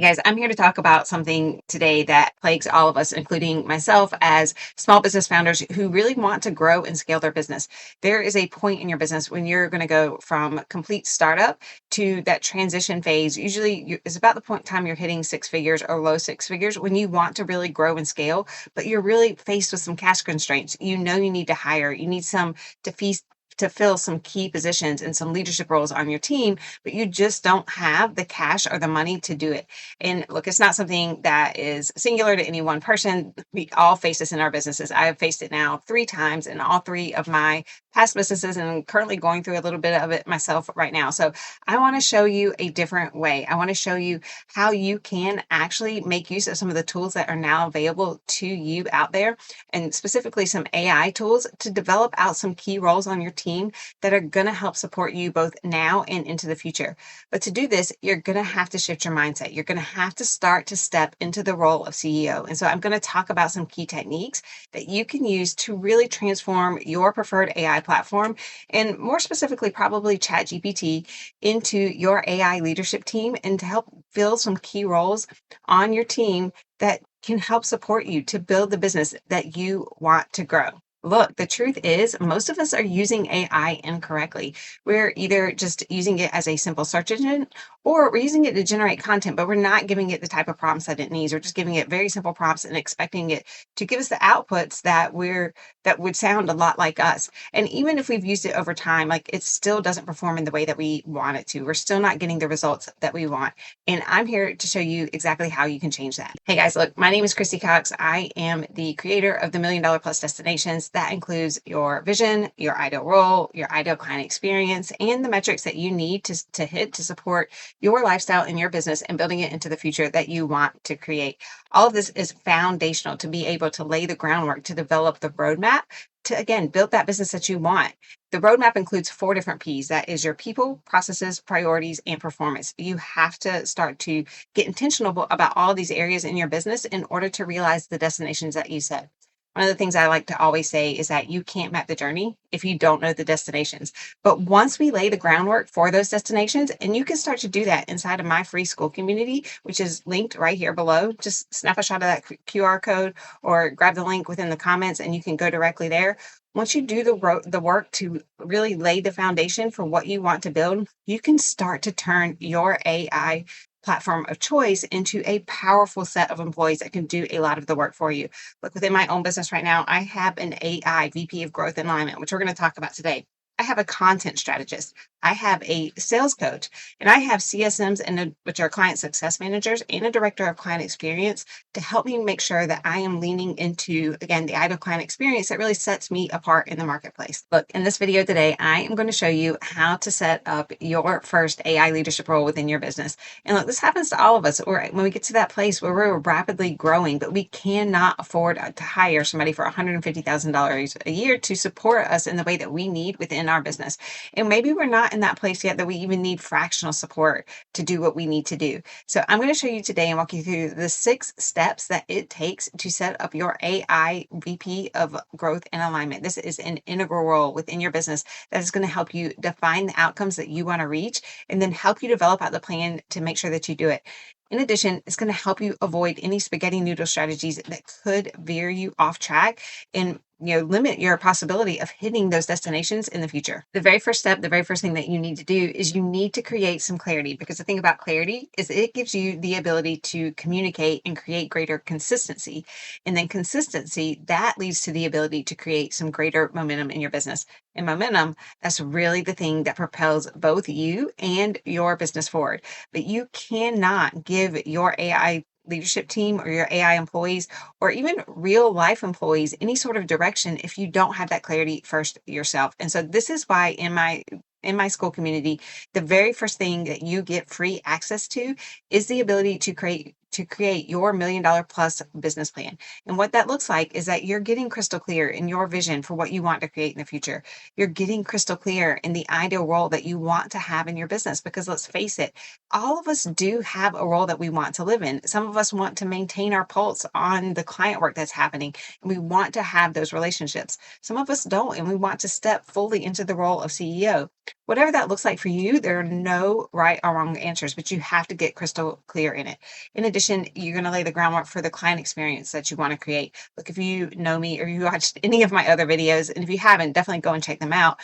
Hey guys, I'm here to talk about something today that plagues all of us, including myself, as small business founders who really want to grow and scale their business. There is a point in your business when you're going to go from complete startup to that transition phase. Usually, it's about the point in time you're hitting six figures or low six figures when you want to really grow and scale, but you're really faced with some cash constraints. You know, you need to hire, you need some to feast. To fill some key positions and some leadership roles on your team, but you just don't have the cash or the money to do it. And look, it's not something that is singular to any one person. We all face this in our businesses. I have faced it now three times in all three of my past businesses and I'm currently going through a little bit of it myself right now. So I want to show you a different way. I want to show you how you can actually make use of some of the tools that are now available to you out there, and specifically some AI tools to develop out some key roles on your team that are going to help support you both now and into the future. But to do this, you're going to have to shift your mindset. You're going to have to start to step into the role of CEO. And so I'm going to talk about some key techniques that you can use to really transform your preferred AI platform, and more specifically, probably ChatGPT, into your AI leadership team and to help fill some key roles on your team that can help support you to build the business that you want to grow. Look, the truth is, most of us are using AI incorrectly. We're either just using it as a simple search engine or we're using it to generate content, but we're not giving it the type of prompts that it needs. We're just giving it very simple prompts and expecting it to give us the outputs that would sound a lot like us. And even if we've used it over time, like it still doesn't perform in the way that we want it to. We're still not getting the results that we want. And I'm here to show you exactly how you can change that. Hey guys, look, my name is Christy Cox. I am the creator of the $1 Million Plus Destinations. That includes your vision, your ideal role, your ideal client experience, and the metrics that you need to hit to support your lifestyle and your business and building it into the future that you want to create. All of this is foundational to be able to lay the groundwork to develop the roadmap to, again, build that business that you want. The roadmap includes 4 different P's. That is your people, processes, priorities, and performance. You have to start to get intentional about all these areas in your business in order to realize the destinations that you set. One of the things I like to always say is that you can't map the journey if you don't know the destinations. But once we lay the groundwork for those destinations, and you can start to do that inside of my free school community, which is linked right here below. Just snap a shot of that QR code or grab the link within the comments and you can go directly there. Once you do the work to really lay the foundation for what you want to build, you can start to turn your AI platform of choice into a powerful set of employees that can do a lot of the work for you. Look, within my own business right now, I have an AI VP of growth and alignment, which we're going to talk about today. I have a content strategist. I have a sales coach, and I have CSMs, which are client success managers, and a director of client experience to help me make sure that I am leaning into, again, the ideal client experience that really sets me apart in the marketplace. Look, in this video today, I am going to show you how to set up your first AI leadership role within your business. And look, this happens to all of us, or when we get to that place where we're rapidly growing, but we cannot afford to hire somebody for $150,000 a year to support us in the way that we need within our business. And maybe we're not in that place yet that we even need fractional support to do what we need to do. So I'm going to show you today and walk you through the 6 steps that it takes to set up your AI VP of growth and alignment. This is an integral role within your business that is going to help you define the outcomes that you want to reach and then help you develop out the plan to make sure that you do it. In addition, it's going to help you avoid any spaghetti noodle strategies that could veer you off track and limit your possibility of hitting those destinations in the future. The very first step, the very first thing that you need to do is you need to create some clarity, because the thing about clarity is it gives you the ability to communicate and create greater consistency. And then consistency, that leads to the ability to create some greater momentum in your business. And momentum, that's really the thing that propels both you and your business forward. But you cannot give your AI leadership team or your AI employees or even real life employees any sort of direction if you don't have that clarity first yourself. And so this is why in my school community, the very first thing that you get free access to is the ability to create your $1 million plus business plan. And what that looks like is that you're getting crystal clear in your vision for what you want to create in the future. You're getting crystal clear in the ideal role that you want to have in your business, because let's face it, all of us do have a role that we want to live in. Some of us want to maintain our pulse on the client work that's happening, and we want to have those relationships. Some of us don't, and we want to step fully into the role of CEO. Whatever that looks like for you, there are no right or wrong answers, but you have to get crystal clear in it. In addition, you're going to lay the groundwork for the client experience that you want to create. Look, if you know me or you watched any of my other videos, and if you haven't, definitely go and check them out.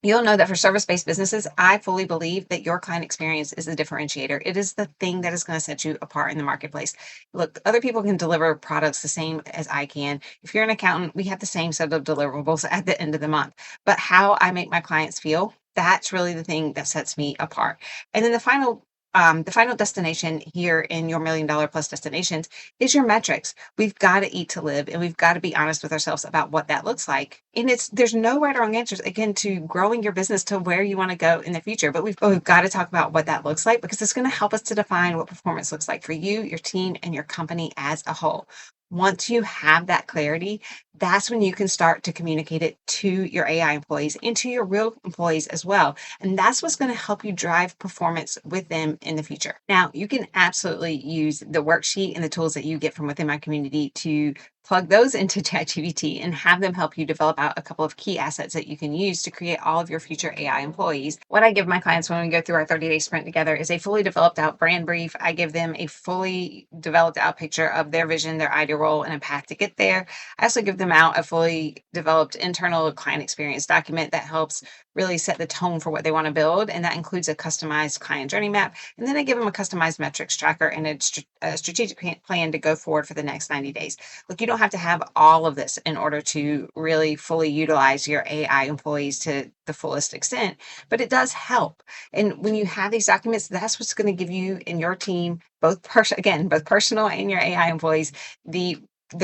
You'll know that for service-based businesses, I fully believe that your client experience is the differentiator. It is the thing that is going to set you apart in the marketplace. Look, other people can deliver products the same as I can. If you're an accountant, we have the same set of deliverables at the end of the month. But how I make my clients feel, that's really the thing that sets me apart. And then the final destination here in your $1 million plus destinations is your metrics. We've got to eat to live, and we've got to be honest with ourselves about what that looks like. And there's no right or wrong answers again to growing your business to where you want to go in the future. But we've got to talk about what that looks like, because it's going to help us to define what performance looks like for you, your team, and your company as a whole. Once you have that clarity, that's when you can start to communicate it to your AI employees and to your real employees as well. And that's what's going to help you drive performance with them in the future. Now, you can absolutely use the worksheet and the tools that you get from within my community to plug those into ChatGPT and have them help you develop out a couple of key assets that you can use to create all of your future AI employees. What I give my clients when we go through our 30-day sprint together is a fully developed out brand brief. I give them a fully developed out picture of their vision, their ideal role, and a path to get there. I also give them out a fully developed internal client experience document that helps really set the tone for what they want to build. And that includes a customized client journey map. And then I give them a customized metrics tracker and a strategic plan to go forward for the next 90 days. Look, you don't have to have all of this in order to really fully utilize your AI employees to the fullest extent, but it does help. And when you have these documents, that's what's going to give you and your team, both personal and your AI employees, the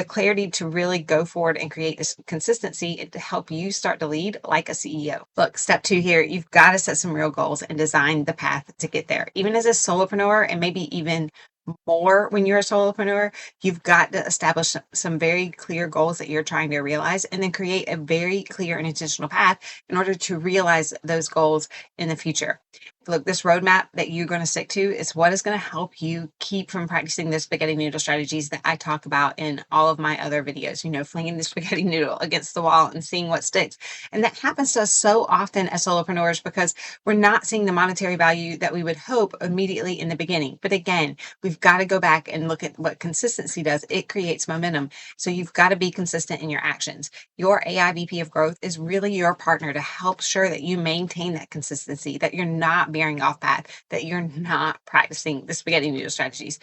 clarity to really go forward and create this consistency and to help you start to lead like a CEO. Look, step 2 here, you've got to set some real goals and design the path to get there. Even as a solopreneur, and maybe even more when you're a solopreneur, you've got to establish some very clear goals that you're trying to realize, and then create a very clear and intentional path in order to realize those goals in the future. Look, this roadmap that you're going to stick to is what is going to help you keep from practicing the spaghetti noodle strategies that I talk about in all of my other videos, flinging the spaghetti noodle against the wall and seeing what sticks. And that happens to us so often as solopreneurs because we're not seeing the monetary value that we would hope immediately in the beginning. But again, we've got to go back and look at what consistency does. It creates momentum. So you've got to be consistent in your actions. Your AI VP of growth is really your partner to help sure that you maintain that consistency, that you're not veering off path, that you're not practicing the spaghetti noodle strategies.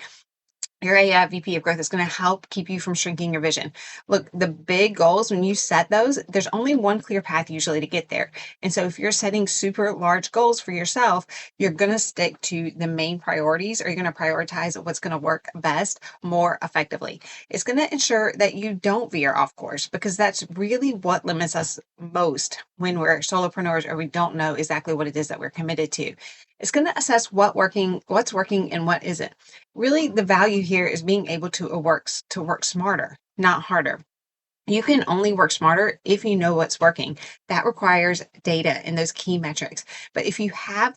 Your AI VP of growth is going to help keep you from shrinking your vision. Look, the big goals, when you set those, there's only one clear path usually to get there. And so if you're setting super large goals for yourself, you're going to stick to the main priorities, or you're going to prioritize what's going to work best more effectively. It's going to ensure that you don't veer off course, because that's really what limits us most when we're solopreneurs or we don't know exactly what it is that we're committed to. It's going to assess what's working and what isn't. Really, the value here is being able to work smarter, not harder. You can only work smarter if you know what's working. That requires data and those key metrics. But if you have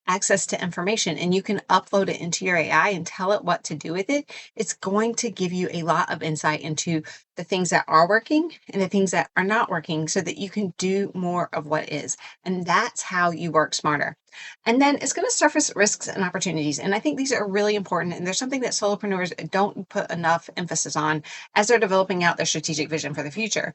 access to information and you can upload it into your AI and tell it what to do with it, it's going to give you a lot of insight into the things that are working and the things that are not working, so that you can do more of what is. And that's how you work smarter. And then it's going to surface risks and opportunities. And I think these are really important. And there's something that solopreneurs don't put enough emphasis on as they're developing out their strategic vision for the future.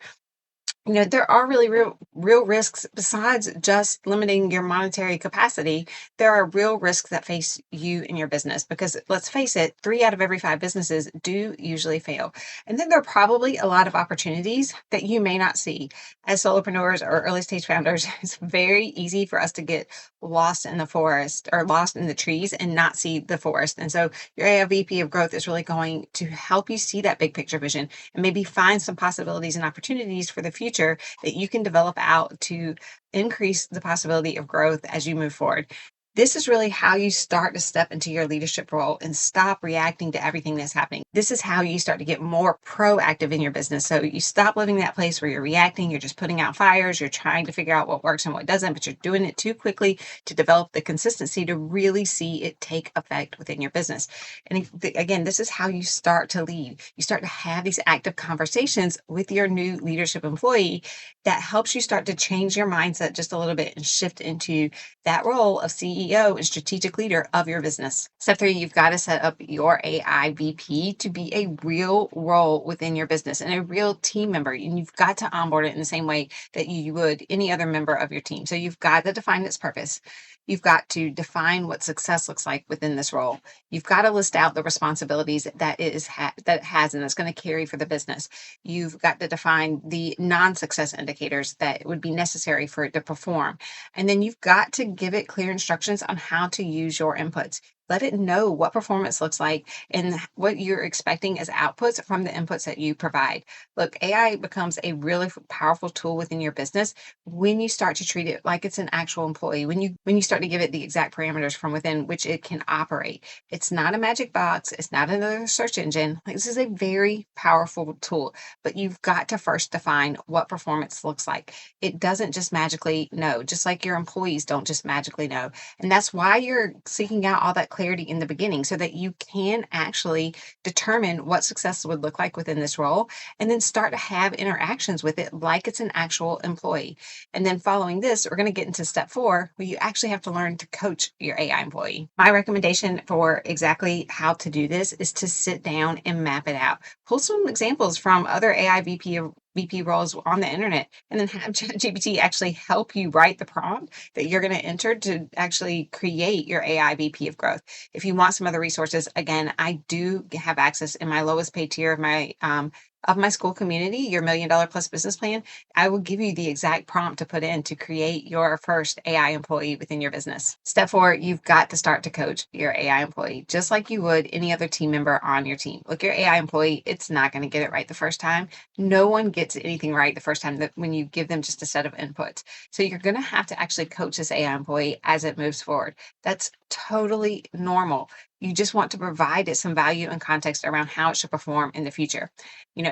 There are really real risks besides just limiting your monetary capacity. There are real risks that face you in your business, because let's face it, 3 out of every 5 businesses do usually fail. And then there are probably a lot of opportunities that you may not see. As solopreneurs or early stage founders, it's very easy for us to get lost in the forest or lost in the trees and not see the forest. And so your AI VP of growth is really going to help you see that big picture vision and maybe find some possibilities and opportunities for the future that you can develop out to increase the possibility of growth as you move forward. This is really how you start to step into your leadership role and stop reacting to everything that's happening. This is how you start to get more proactive in your business. So you stop living that place where you're reacting, you're just putting out fires, you're trying to figure out what works and what doesn't, but you're doing it too quickly to develop the consistency to really see it take effect within your business. And again, this is how you start to lead. You start to have these active conversations with your new leadership employee that helps you start to change your mindset just a little bit and shift into that role of CEO and strategic leader of your business. Step three, you've got to set up your AI VP to be a real role within your business and a real team member. And you've got to onboard it in the same way that you would any other member of your team. So you've got to define its purpose. You've got to define what success looks like within this role. You've got to list out the responsibilities that that it has and it's going to carry for the business. You've got to define the non-success indicators that would be necessary for it to perform. And then you've got to give it clear instructions on how to use your inputs. Let it know what performance looks like and what you're expecting as outputs from the inputs that you provide. Look, AI becomes a really powerful tool within your business when you start to treat it like it's an actual employee, when you start to give it the exact parameters from within which it can operate. It's not a magic box, it's not another search engine. Like, this is a very powerful tool, but you've got to first define what performance looks like. It doesn't just magically know, just like your employees don't just magically know. And that's why you're seeking out all that clarity in the beginning so that you can actually determine what success would look like within this role and then start to have interactions with it like it's an actual employee. And then following this, we're going to get into step four, where you actually have to learn to coach your AI employee. My recommendation for exactly how to do this is to sit down and map it out. Pull some examples from other AI VP roles on the internet, and then have ChatGPT actually help you write the prompt that you're going to enter to actually create your AI VP of growth. If you want some other resources, again, I do have access in my lowest paid tier of my school community, your $1 million plus business plan. I will give you the exact prompt to put in to create your first AI employee within your business. Step four, you've got to start to coach your AI employee just like you would any other team member on your team. Look, your AI employee, it's not going to get it right the first time. No one gets anything right the first time that when you give them just a set of inputs. So you're going to have to actually coach this AI employee as it moves forward. That's totally normal. You just want to provide it some value and context around how it should perform in the future.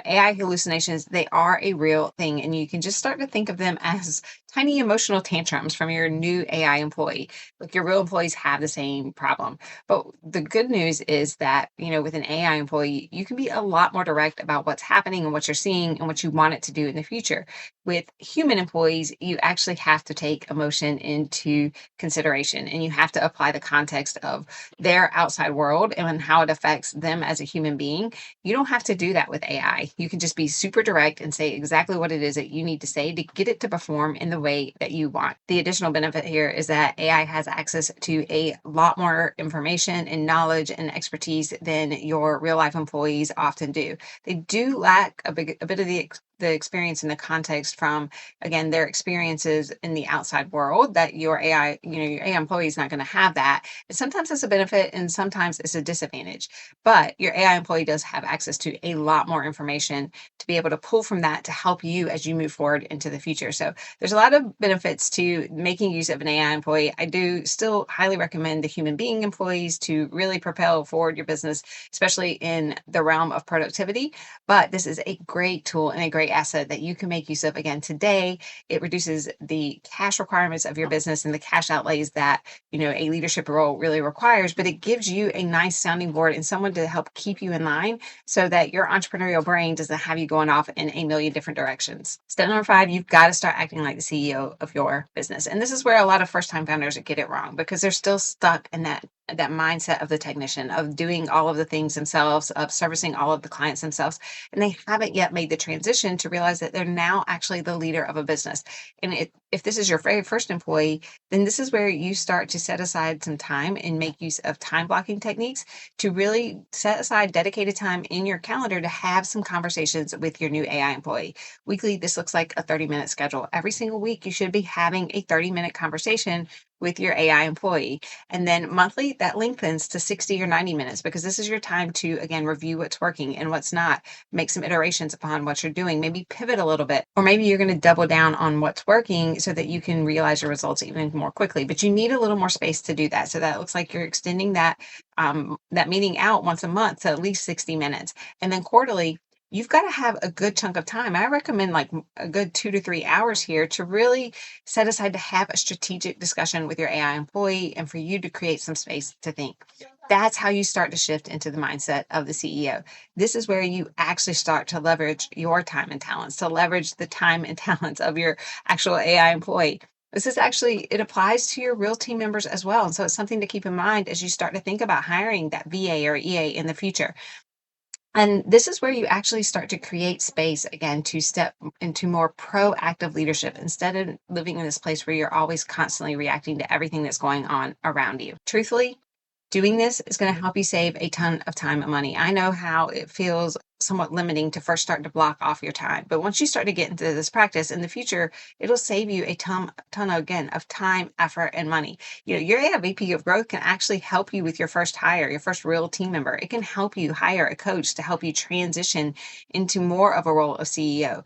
AI hallucinations, they are a real thing, and you can just start to think of them as tiny emotional tantrums from your new AI employee. Like, your real employees have the same problem. But the good news is that, with an AI employee, you can be a lot more direct about what's happening and what you're seeing and what you want it to do in the future. With human employees, you actually have to take emotion into consideration and you have to apply the context of their outside world and how it affects them as a human being. You don't have to do that with AI. You can just be super direct and say exactly what it is that you need to say to get it to perform in the way that you want. The additional benefit here is that AI has access to a lot more information and knowledge and expertise than your real life employees often do. They do lack a bit of the experience and the context from, again, their experiences in the outside world that your AI employee is not going to have that. And sometimes it's a benefit and sometimes it's a disadvantage. But your AI employee does have access to a lot more information to be able to pull from that to help you as you move forward into the future. So there's a lot of benefits to making use of an AI employee. I do still highly recommend the human being employees to really propel forward your business, especially in the realm of productivity. But this is a great tool and a great asset that you can make use of. Again, today, it reduces the cash requirements of your business and the cash outlays that, a leadership role really requires, but it gives you a nice sounding board and someone to help keep you in line so that your entrepreneurial brain doesn't have you going off in a million different directions. Step number 5, you've got to start acting like the CEO of your business. And this is where a lot of first-time founders get it wrong because they're still stuck in that mindset of the technician, of doing all of the things themselves, of servicing all of the clients themselves. And they haven't yet made the transition to realize that they're now actually the leader of a business. And if this is your very first employee, then this is where you start to set aside some time and make use of time blocking techniques to really set aside dedicated time in your calendar to have some conversations with your new AI employee. Weekly, this looks like a 30-minute schedule. Every single week, you should be having a 30-minute conversation with your AI employee. And then monthly, that lengthens to 60 or 90 minutes because this is your time to, again, review what's working and what's not, make some iterations upon what you're doing, maybe pivot a little bit, or maybe you're going to double down on what's working so that you can realize your results even more quickly. But you need a little more space to do that. So that looks like you're extending that meeting out once a month to at least 60 minutes. And then quarterly, you've got to have a good chunk of time. I recommend like a good 2 to 3 hours here to really set aside to have a strategic discussion with your AI employee and for you to create some space to think. That's how you start to shift into the mindset of the CEO. This is where you actually start to leverage your time and talents, to leverage the time and talents of your actual AI employee. This is actually, it applies to your real team members as well. And so it's something to keep in mind as you start to think about hiring that VA or EA in the future. And this is where you actually start to create space again to step into more proactive leadership instead of living in this place where you're always constantly reacting to everything that's going on around you. Truthfully, doing this is going to help you save a ton of time and money. I know how it feels somewhat limiting to first start to block off your time. But once you start to get into this practice in the future, it'll save you a ton again of time, effort, and money. Your AI VP of growth can actually help you with your first hire, your first real team member. It can help you hire a coach to help you transition into more of a role of CEO.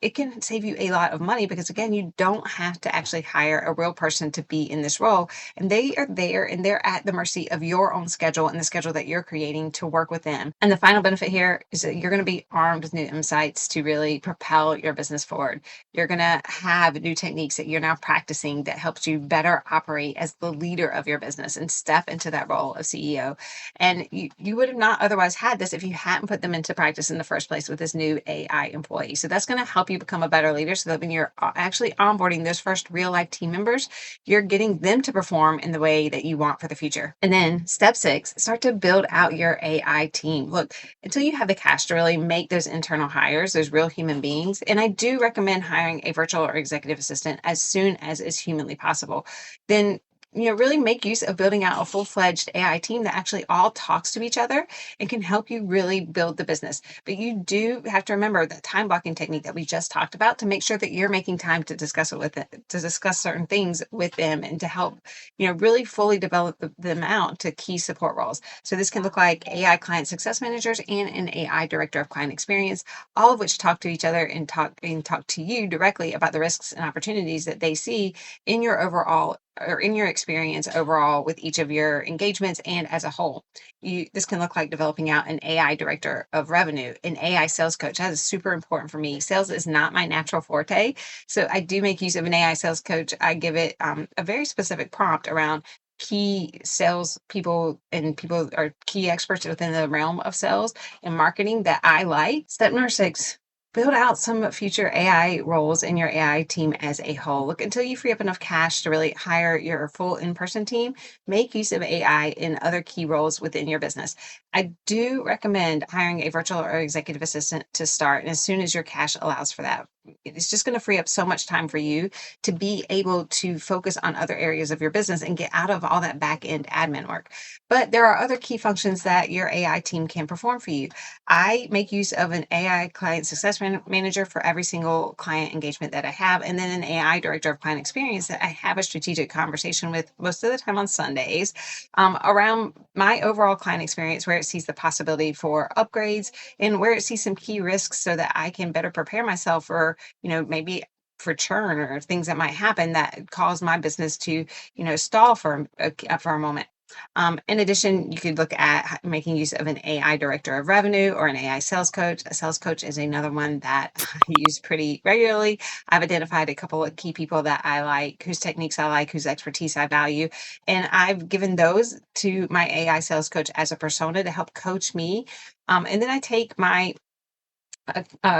It can save you a lot of money because again, you don't have to actually hire a real person to be in this role. And they are there and they're at the mercy of your own schedule and the schedule that you're creating to work with them. And the final benefit here is that you're going to be armed with new insights to really propel your business forward. You're going to have new techniques that you're now practicing that helps you better operate as the leader of your business and step into that role of CEO. And you would have not otherwise had this if you hadn't put them into practice in the first place with this new AI employee. So that's going to help you become a better leader so that when you're actually onboarding those first real life team members, you're getting them to perform in the way that you want for the future. And then step 6, start to build out your AI team. Look, until you have the cash to really make those internal hires, those real human beings. And I do recommend hiring a virtual or executive assistant as soon as is humanly possible. Then really make use of building out a full-fledged AI team that actually all talks to each other and can help you really build the business. But you do have to remember that time blocking technique that we just talked about to make sure that you're making time to discuss it with it, to discuss certain things with them and to help, really fully develop them out to key support roles. So this can look like AI client success managers and an AI director of client experience, all of which talk to each other and talk to you directly about the risks and opportunities that they see in your overall or in your experience overall with each of your engagements and as a whole. This can look like developing out an AI director of revenue, an AI sales coach. That is super important for me. Sales is not my natural forte. So I do make use of an AI sales coach. I give it a very specific prompt around key sales people and people are key experts within the realm of sales and marketing that I like. Step number 6, build out some future AI roles in your AI team as a whole. Look, until you free up enough cash to really hire your full in-person team, make use of AI in other key roles within your business. I do recommend hiring a virtual or executive assistant to start, and as soon as your cash allows for that. It's just going to free up so much time for you to be able to focus on other areas of your business and get out of all that back end admin work. But there are other key functions that your AI team can perform for you. I make use of an AI client success manager for every single client engagement that I have, and then an AI director of client experience that I have a strategic conversation with most of the time on Sundays around my overall client experience, where it sees the possibility for upgrades and where it sees some key risks so that I can better prepare myself for, maybe for churn or things that might happen that cause my business to, stall for a moment. In addition, you could look at making use of an AI director of revenue or an AI sales coach. A sales coach is another one that I use pretty regularly. I've identified a couple of key people that I like, whose techniques I like, whose expertise I value, and I've given those to my AI sales coach as a persona to help coach me. And then I take my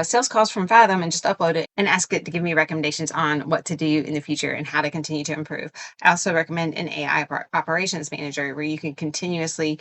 sales calls from Fathom and just upload it and ask it to give me recommendations on what to do in the future and how to continue to improve. I also recommend an AI operations manager where you can continuously,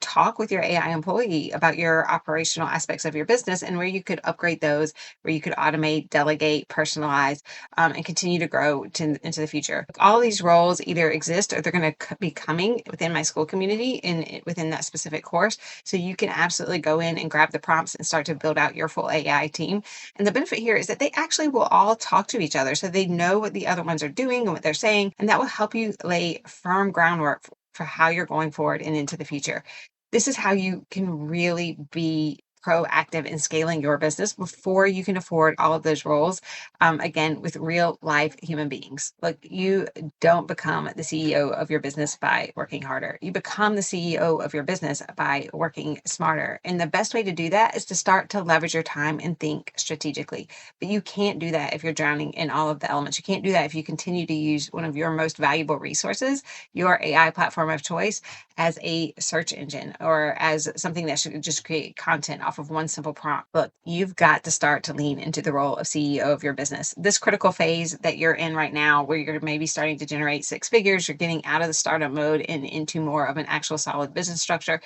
talk with your AI employee about your operational aspects of your business and where you could upgrade those, where you could automate, delegate, personalize, and continue to grow into the future. All these roles either exist or they're going to be coming within my school community within that specific course. So you can absolutely go in and grab the prompts and start to build out your full AI team. And the benefit here is that they actually will all talk to each other. So they know what the other ones are doing and what they're saying. And that will help you lay firm groundwork for how you're going forward and into the future. This is how you can really be proactive in scaling your business before you can afford all of those roles. Again, with real life human beings. Look, you don't become the CEO of your business by working harder. You become the CEO of your business by working smarter. And the best way to do that is to start to leverage your time and think strategically. But you can't do that if you're drowning in all of the elements. You can't do that if you continue to use one of your most valuable resources, your AI platform of choice, as a search engine or as something that should just create content off of one simple prompt. Look, you've got to start to lean into the role of CEO of your business. This critical phase that you're in right now, where you're maybe starting to generate six figures, you're getting out of the startup mode and into more of an actual solid business structure.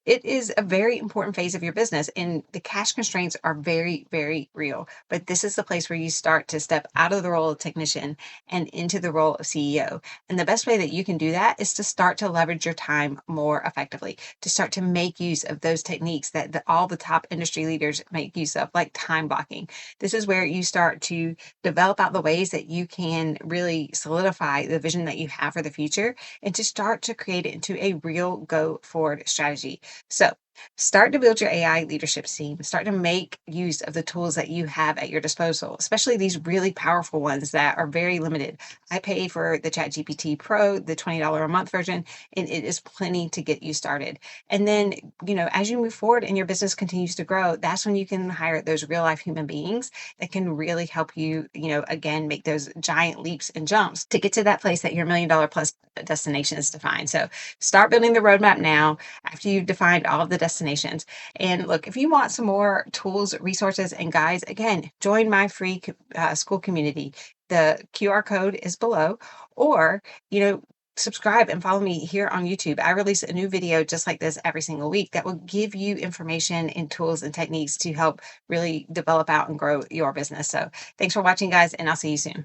It is a very important phase of your business, and the cash constraints are very, very real. But this is the place where you start to step out of the role of technician and into the role of CEO. And the best way that you can do that is to start to leverage your time more effectively, to start to make use of those techniques that all the top industry leaders make use of, like time blocking. This is where you start to develop out the ways that you can really solidify the vision that you have for the future and to start to create it into a real go forward strategy. So, start to build your AI leadership team. Start to make use of the tools that you have at your disposal, especially these really powerful ones that are very limited. I pay for the ChatGPT Pro, the $20 a month version, and it is plenty to get you started. And then, as you move forward and your business continues to grow, that's when you can hire those real life human beings that can really help you, again, make those giant leaps and jumps to get to that place that your $1 million plus destination is defined. So start building the roadmap now after you've defined all of the destinations. And look, if you want some more tools, resources, and guides, again, join my free school community. The QR code is below, or, subscribe and follow me here on YouTube. I release a new video just like this every single week that will give you information and tools and techniques to help really develop out and grow your business. So thanks for watching, guys, and I'll see you soon.